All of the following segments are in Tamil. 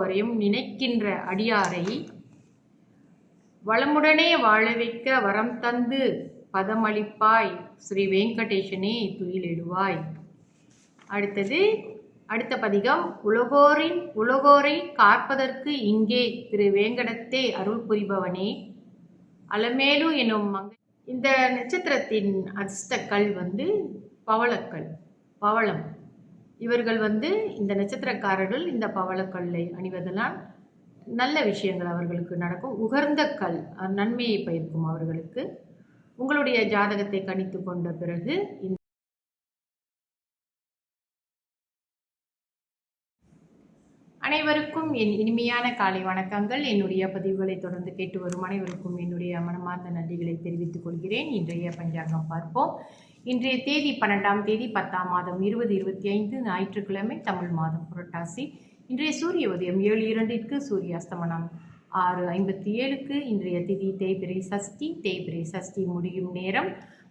படிப்பவரையும் நினைக்கின்ற அடியாரை வளமுடனே வாழ வைக்க வரம் தந்து பதமளிப்பாய் ஸ்ரீ வெங்கடேசனே துயிலிடுவாய். அடுத்த பதிகம் உலகோரை காப்பதற்கு இங்கே திரு வேங்கடத்தே அருள் புரிபவனே அலமேலு எனும் இந்த நட்சத்திரத்தின் அதிர்ஷ்டக்கல் பவளம். இவர்கள் இந்த நட்சத்திரக்காரர்கள் இந்த பவளக்கல்லை அணிவதனால் நல்ல விஷயங்கள் அவர்களுக்கு நடக்கும். உகர்ந்த கல் நன்மையை பயக்கும் அவர்களுக்கு. உங்களுடைய ஜாதகத்தை கணித்து கொண்ட பிறகு அனைவருக்கும் என் இனிமையான காலை வணக்கங்கள். என்னுடைய பதிவுகளை தொடர்ந்து கேட்டு வரும் அனைவருக்கும் என்னுடைய மனமார்ந்த நன்றிகளை தெரிவித்துக் கொள்கிறேன். இன்றைய பஞ்சாங்கம் பார்ப்போம். இன்றைய தேதி 12ஆம் தேதி 10ஆம் மாதம் 2025 ஞாயிற்றுக்கிழமை, தமிழ் மாதம் புரட்டாசி. இன்றைய சூரிய உதயம் 7:02 சூரிய அஸ்தமனம் 6:57. இன்றைய திதி தேய்பிரை சஷ்டி முடியும் நேரம்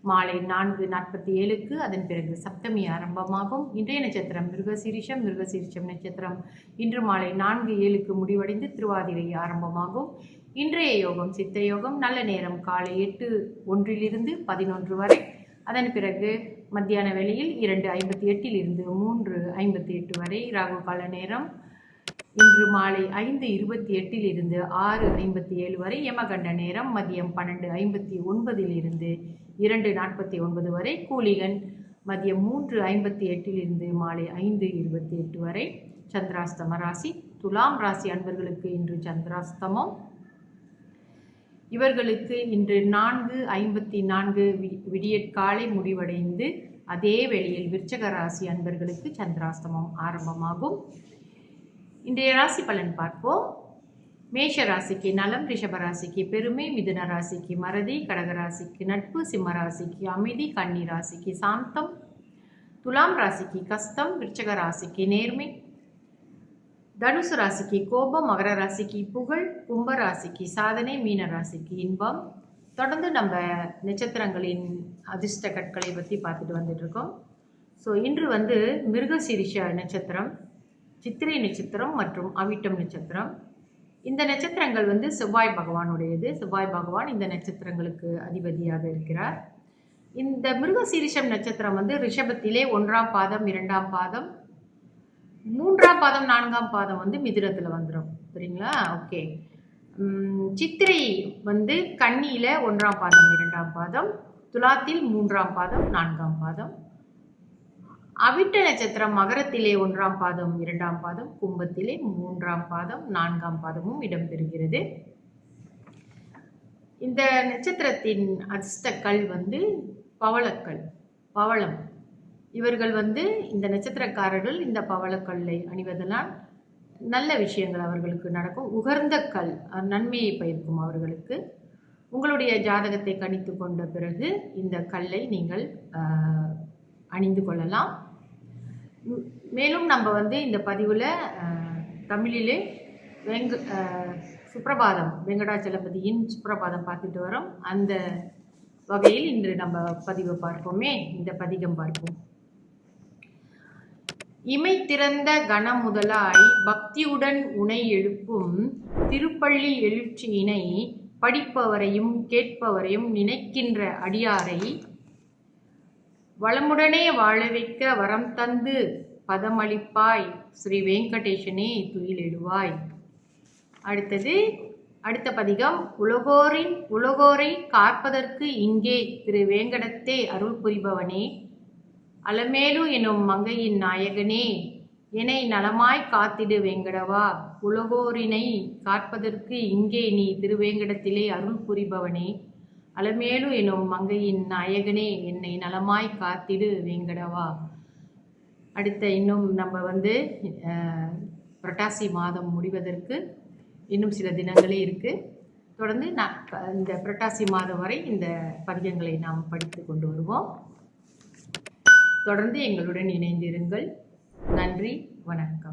மாலை 4:47. அதன் பிறகு சப்தமி ஆரம்பமாகும். இன்றைய நட்சத்திரம் மிருகசீரிஷம் நட்சத்திரம் இன்று மாலை 4:07 முடிவடைந்து திருவாதிரை ஆரம்பமாகும். இன்றைய யோகம் சித்த யோகம். நல்ல நேரம் காலை 8:01 11 வரை. அதன் பிறகு மத்தியான வேளையில் 2:58 3:58 வரை. ராகு கால நேரம் இன்று மாலை 5:28 6:57 வரை. யமகண்ட நேரம் மதியம் 12:59 2:49 வரை. கூலிகன் மதியம் 3:58 மாலை 5:28 வரை. சந்திராஸ்தம ராசி துலாம் ராசி அன்பர்களுக்கு இன்று சந்திராஸ்தமம். இவர்களுக்கு இன்று 4:54 விடியற்காலை முடிவடைந்து அதே வேளையில் விருச்சக ராசி அன்பர்களுக்கு சந்திராஸ்தமம் ஆரம்பமாகும். இன்றைய ராசி பலன் பார்ப்போம். மேஷ ராசிக்கு நலம், ரிஷப ராசிக்கு பெருமை, மிதுன ராசிக்கு மறதி, கடக ராசிக்கு நட்பு, சிம்ம ராசிக்கு அமைதி, கன்னி ராசிக்கு சாந்தம், துலாம் ராசிக்கு கஷ்டம், விருச்சக ராசிக்கு நேர்மை, தனுசு ராசிக்கு கோபம், மகர ராசிக்கு புகழ், கும்ப ராசிக்கு சாதனை, மீன ராசிக்கு இன்பம். தொடர்ந்து நம்ம நட்சத்திரங்களின் அதிர்ஷ்ட கற்களை பற்றி பார்த்துட்டு வந்துட்டு இருக்கோம். ஸோ இன்று மிருகசீரிஷ நட்சத்திரம், சித்திரை நட்சத்திரம் மற்றும் அவிட்டம் நட்சத்திரம். இந்த நட்சத்திரங்கள் செவ்வாய் பகவானுடையது. செவ்வாய் பகவான் இந்த நட்சத்திரங்களுக்கு அதிபதியாக இருக்கிறார். இந்த மிருகசீரிஷம் நட்சத்திரம் ரிஷபத்திலே 1ஆம் பாதம், 2ஆம் பாதம், 3ஆம் பாதம், 4ஆம் பாதம் மிதுனத்தில் வந்துடும். சரிங்களா? ஓகே. சித்திரை கன்னியில் 1ஆம் பாதம், 2ஆம் பாதம், துலாத்தில் 3ஆம் பாதம், 4ஆம் பாதம். அவிட்ட நட்சத்திரம் மகரத்திலே 1ஆம் பாதம், 2ஆம் பாதம், கும்பத்திலே 3ஆம் பாதம், 4ஆம் பாதமும் இடம்பெறுகிறது. இந்த நட்சத்திரத்தின் அதிர்ஷ்டக்கல் பவளம். இவர்கள் இந்த நட்சத்திரக்காரர்கள் இந்த பவளக்கல்லை அணிவதனால் நல்ல விஷயங்கள் அவர்களுக்கு நடக்கும். உகர்ந்த கல் நன்மையை பயக்கும் அவர்களுக்கு. உங்களுடைய ஜாதகத்தை கணித்து கொண்ட பிறகு இந்த கல்லை நீங்கள் அணிந்து கொள்ளலாம். மேலும் நம்ம இந்த பதிவில் தமிழிலே சுப்ரபாதம், வெங்கடாச்சலபதியின் சுப்ரபாதம் பார்த்துட்டு வரோம். அந்த வகையில் இன்று நம்ம பதிவை பார்ப்போமே. இந்த பதிகம் பார்ப்போம். இமை திறந்த கணம் முதலாய் பக்தியுடன் உனை எழுப்பும் திருப்பள்ளி எழுச்சியினை படிப்பவரையும் கேட்பவரையும் நினைக்கின்ற அடியாரை வளமுடனே வாழ வைக்க வரம் தந்து பதமளிப்பாய் ஸ்ரீ வெங்கடேசனே துயிலிடுவாய். அடுத்த பதிகம் உலகோரை காப்பதற்கு இங்கே திரு வேங்கடத்தே அருள் புரிபவனே அலமேலு எனும் மங்கையின் நாயகனே என்னை நலமாய் காத்திடு வேங்கடவா. உலகோரினை காப்பதற்கு இங்கே நீ திருவேங்கடத்திலே அருள் புரிபவனே அலமேலு எனும் மங்கையின் நாயகனே என்னை நலமாய் காத்திடு வேங்கடவா. இன்னும் நம்ம புரட்டாசி மாதம் முடிவதற்கு இன்னும் சில தினங்களே இருக்குது. தொடர்ந்து இந்த புரட்டாசி மாதம் வரை இந்த பதிகங்களை நாம் படித்து கொண்டு வருவோம். தொடர்ந்து எங்களுடன் இணைந்திருங்கள். நன்றி, வணக்கம்.